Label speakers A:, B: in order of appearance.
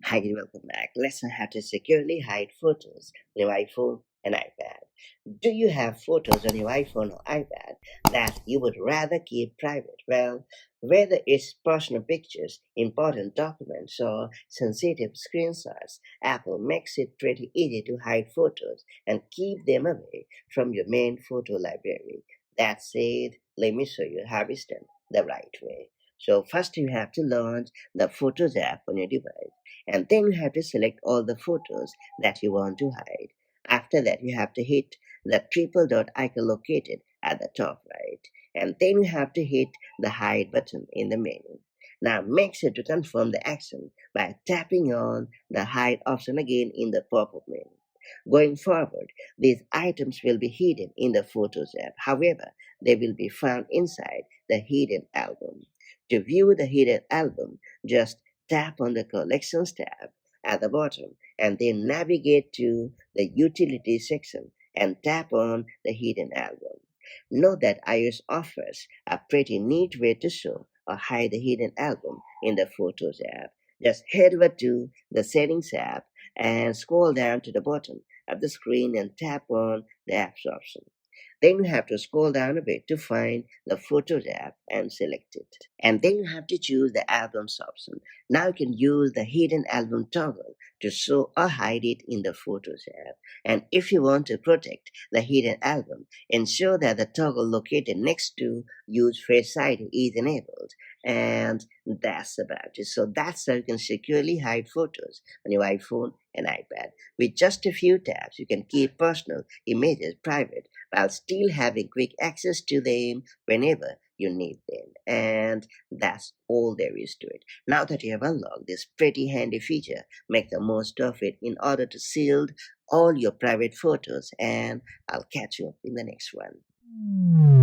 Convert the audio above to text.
A: Hi, and welcome back. Let's learn how to securely hide photos on your iPhone and iPad. Do you have photos on your iPhone or iPad that you would rather keep private? Well, whether it's personal pictures, important documents, or sensitive screenshots, Apple makes it pretty easy to hide photos and keep them away from your main photo library. That said, let me show you how it's done the right way. So, first, you have to launch the Photos app on your device, and then you have to select all the photos that you want to hide. After that, you have to hit the triple dot icon located at the top right, and then you have to hit the hide button in the menu. Now make sure to confirm the action by tapping on the hide option again in the pop-up menu. Going forward, these items will be hidden in the Photos app. However, they will be found inside the hidden album. To view the hidden album, just tap on the Collections tab at the bottom and then navigate to the Utilities section and tap on the hidden album. Note that iOS offers a pretty neat way to show or hide the hidden album in the Photos app. Just head over to the Settings app and scroll down to the bottom of the screen and tap on the Apps option. Then you have to scroll down a bit to find the Photos app and select it. And then you have to choose the Albums option. Now you can use the Hidden Album toggle to show or hide it in the Photos app. And if you want to protect the hidden album, ensure that the toggle located next to Use Face ID is enabled. And that's about it. So that's how you can securely hide photos on your iPhone and iPad. With just a few taps, you can keep personal images private while still having quick access to them whenever you need them. And that's all there is to it. Now that you have unlocked this pretty handy feature, make the most of it in order to shield all your private photos. And I'll catch you in the next one.